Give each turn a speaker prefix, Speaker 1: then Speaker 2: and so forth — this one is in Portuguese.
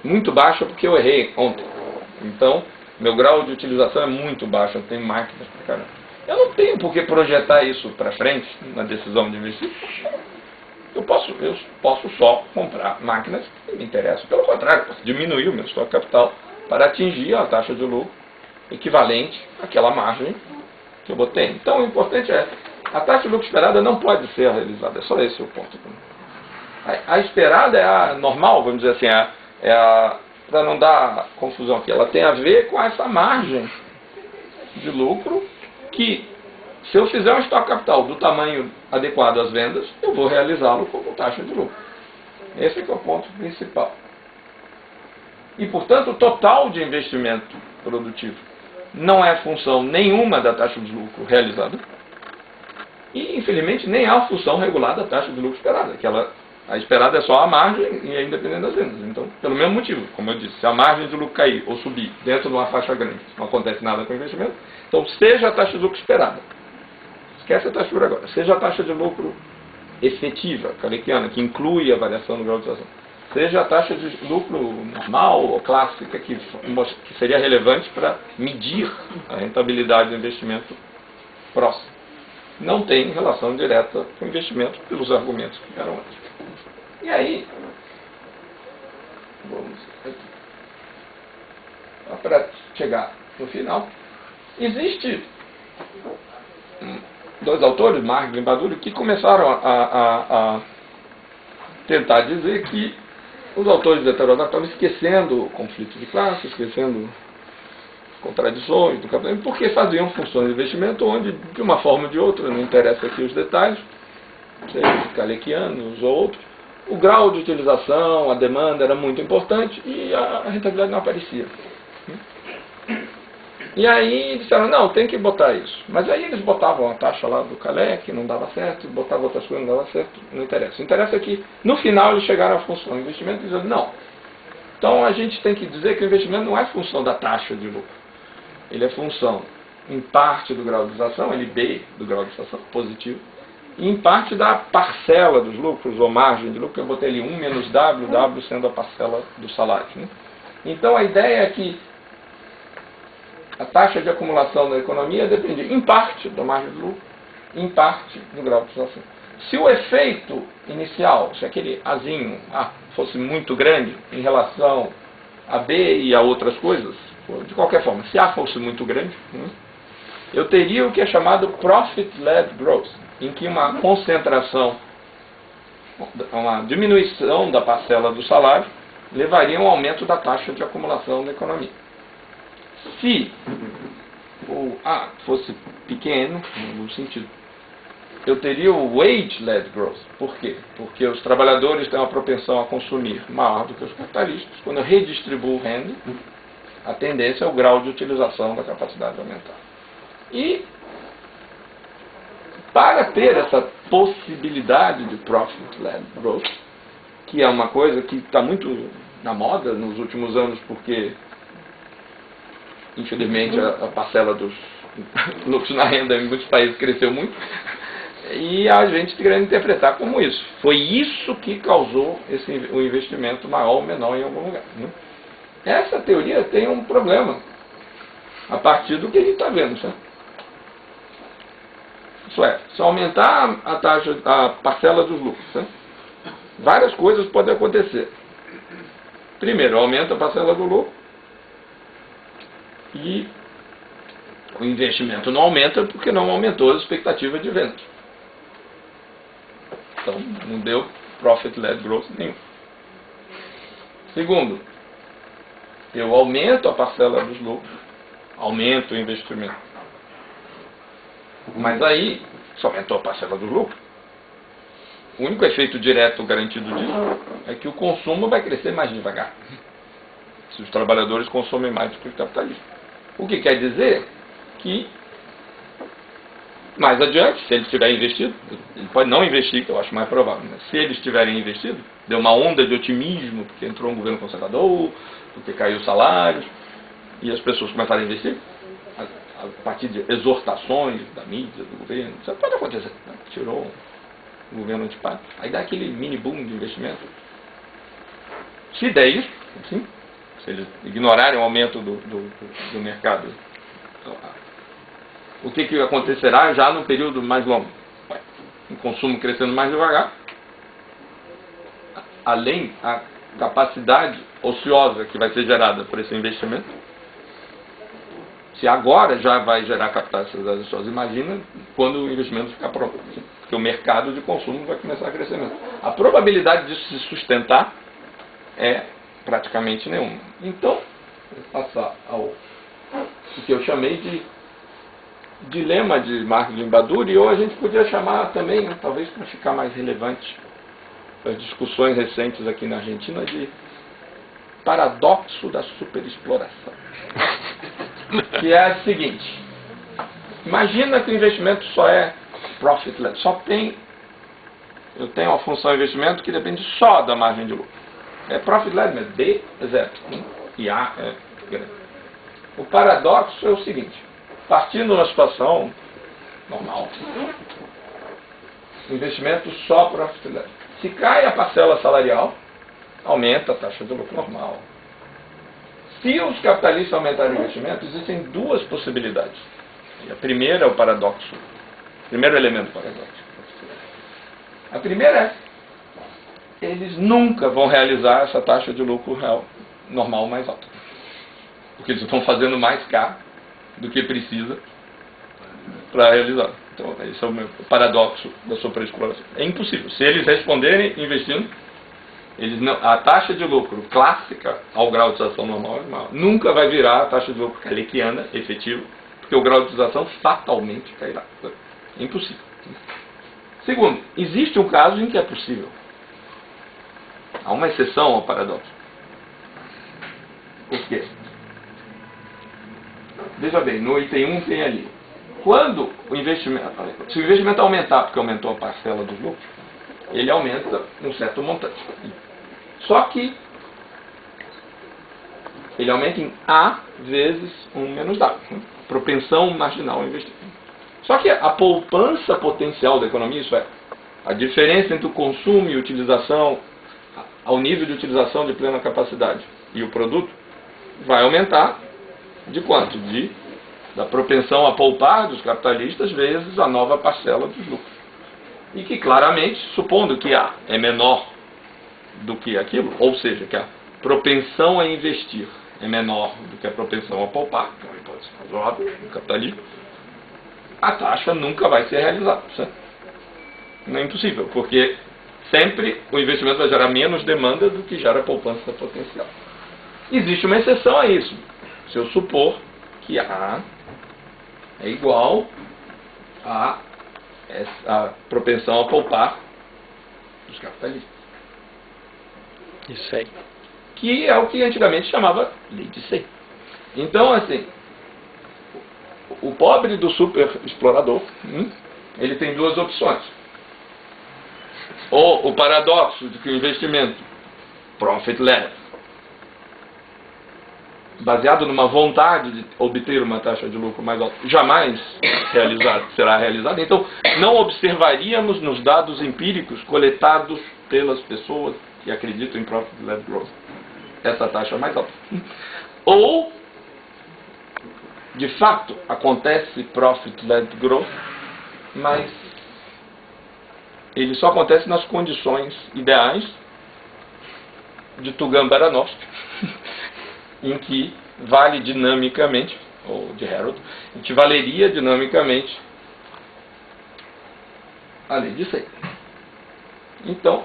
Speaker 1: muito baixa porque eu errei ontem. Então, meu grau de utilização é muito baixo, eu tenho máquinas pra caramba. Eu não tenho por que projetar isso para frente na decisão de investir. Eu posso só comprar máquinas que me interessam. Pelo contrário, posso diminuir o meu estoque capital para atingir a taxa de lucro equivalente àquela margem que eu botei. Então, o importante é, a taxa de lucro esperada não pode ser realizada. É só esse o ponto. A esperada é a normal, vamos dizer assim, para não dar confusão aqui, ela tem a ver com essa margem de lucro que, se eu fizer um estoque capital do tamanho adequado às vendas, eu vou realizá-lo como taxa de lucro. Esse é que é o ponto principal. E, portanto, o total de investimento produtivo não é função nenhuma da taxa de lucro realizada e, infelizmente, nem há função regular da taxa de lucro esperada, que a esperada é só a margem e é independente das vendas. Então, pelo mesmo motivo, como eu disse, se a margem de lucro cair ou subir dentro de uma faixa grande, não acontece nada com o investimento, então seja a taxa de lucro esperada. Esquece a taxa de lucro agora. Seja a taxa de lucro efetiva, Kalekiana, que inclui a variação do grau de utilização. Seja a taxa de lucro normal ou clássica, que seria relevante para medir a rentabilidade do investimento próximo. Não tem relação direta com o investimento pelos argumentos que eram antes. E aí, vamos aqui, para chegar no final, existe dois autores, Marx e Baduri, que começaram a tentar dizer que os autores heterodoxos estavam esquecendo o conflito de classe, esquecendo contradições do capitalismo, porque faziam funções de investimento onde, de uma forma ou de outra, não interessa aqui os detalhes, seja kalekianos ou outros, o grau de utilização, a demanda era muito importante e a rentabilidade não aparecia. E aí disseram, não, tem que botar isso. Mas aí eles botavam a taxa lá do Kalec, que não dava certo, botavam outras coisas, não dava certo, não interessa. O interessa é que, no final, eles chegaram à função do investimento e disseram, não. Então a gente tem que dizer que o investimento não é função da taxa de lucro. Ele é função, em parte, do grau de utilização, ele B do grau de utilização, positivo, e em parte da parcela dos lucros, ou margem de lucro, eu botei ali 1 menos W, W sendo a parcela do salário. Né? Então a ideia é que a taxa de acumulação da economia depende, em parte, da margem de lucro, em parte, do grau de utilização. Se o efeito inicial, se aquele Azinho fosse muito grande em relação a B e a outras coisas, de qualquer forma, se A fosse muito grande, eu teria o que é chamado Profit-Led Growth, em que uma concentração, uma diminuição da parcela do salário, levaria a um aumento da taxa de acumulação da economia. Se o A fosse pequeno, no sentido, eu teria o Wage-Led Growth. Por quê? Porque os trabalhadores têm uma propensão a consumir maior do que os capitalistas. Quando eu redistribuo renda, a tendência é o grau de utilização da capacidade de aumentar. E para ter essa possibilidade de Profit-Led Growth, que é uma coisa que está muito na moda nos últimos anos, porque infelizmente a parcela dos lucros na renda em muitos países cresceu muito, e a gente querendo interpretar como isso. Foi isso que causou o investimento maior ou menor em algum lugar. Né? Essa teoria tem um problema, a partir do que a gente está vendo. Certo? Isso é, se aumentar a parcela dos lucros, certo? Várias coisas podem acontecer. Primeiro, aumenta a parcela do lucro e o investimento não aumenta porque não aumentou as expectativas de venda. Então, não deu Profit-Led Growth nenhum. Segundo, eu aumento a parcela dos lucros, aumento o investimento. Mas aí, se aumentou a parcela dos lucros, o único efeito direto garantido disso é que o consumo vai crescer mais devagar. Se os trabalhadores consomem mais do que os capitalistas. O que quer dizer que, mais adiante, se eles tiverem investido, ele pode não investir, que eu acho mais provável, mas se eles tiverem investido, deu uma onda de otimismo, porque entrou um governo conservador, porque caiu os salários, e as pessoas começaram a investir, a partir de exortações da mídia, do governo, isso pode acontecer. Né? Tirou o governo antipático. Aí dá aquele mini boom de investimento. Se der isso, assim, se eles ignorarem o aumento do mercado, o que acontecerá já no período mais longo? O consumo crescendo mais devagar, além a capacidade ociosa que vai ser gerada por esse investimento. Se agora já vai gerar capacidade ociosa, imagina quando o investimento ficar pronto, porque o mercado de consumo vai começar a crescer mesmo. A probabilidade disso se sustentar é praticamente nenhuma. Então, vou passar ao que eu chamei de dilema de Marx Baduri, ou a gente podia chamar também, talvez para ficar mais relevante, as discussões recentes aqui na Argentina, de paradoxo da superexploração. Que é a seguinte: imagina que o investimento só é profit-led, eu tenho uma função de investimento que depende só da margem de lucro. É profit-led, mas B é zero, e A é grande. O paradoxo é o seguinte: partindo de uma situação normal, investimento só profit-led. Se cai a parcela salarial, aumenta a taxa de lucro normal. Se os capitalistas aumentarem o investimento, existem duas possibilidades. E a primeira é o paradoxo. O primeiro elemento do paradoxo. A primeira é: eles nunca vão realizar essa taxa de lucro real normal mais alta. Porque eles estão fazendo mais caro do que precisa para realizar. Então, esse é o paradoxo da superexploração. É impossível. Se eles responderem investindo, a taxa de lucro clássica ao grau de utilização normal nunca vai virar a taxa de lucro Kalekiana efetiva, porque o grau de utilização fatalmente cairá. É impossível. Segundo, existe um caso em que é possível. Há uma exceção ao paradoxo. Por quê? Veja bem, no item 1 tem ali: quando o investimento, se o investimento aumentar porque aumentou a parcela dos lucros, ele aumenta um certo montante. Só que ele aumenta em A vezes 1 menos W. Propensão marginal a investir. Só que a poupança potencial da economia, isso é, a diferença entre o consumo e utilização, ao nível de utilização de plena capacidade e o produto, vai aumentar de quanto? Da propensão a poupar dos capitalistas vezes a nova parcela dos lucros. E que claramente, supondo que A é menor do que aquilo, ou seja, que a propensão a investir é menor do que a propensão a poupar, que é uma hipótese razoável no capitalismo, a taxa nunca vai ser realizada. Certo? Não é impossível, porque sempre o investimento vai gerar menos demanda do que gera poupança potencial. Existe uma exceção a isso. Se eu supor que A é igual a propensão a poupar dos capitalistas.
Speaker 2: Isso aí.
Speaker 1: Que é o que antigamente chamava lei de Say. Então, assim, o pobre do super explorador, ele tem duas opções. Ou o paradoxo de que o investimento profit-led, baseado numa vontade de obter uma taxa de lucro mais alta, jamais será realizado. Então, não observaríamos nos dados empíricos coletados pelas pessoas que acreditam em profit-led growth essa taxa mais alta. Ou, de fato, acontece profit-led growth, mas ele só acontece nas condições ideais de Tugan-Baranovsky, em que vale dinamicamente, ou de Harold, em que valeria dinamicamente a lei de Say. Então,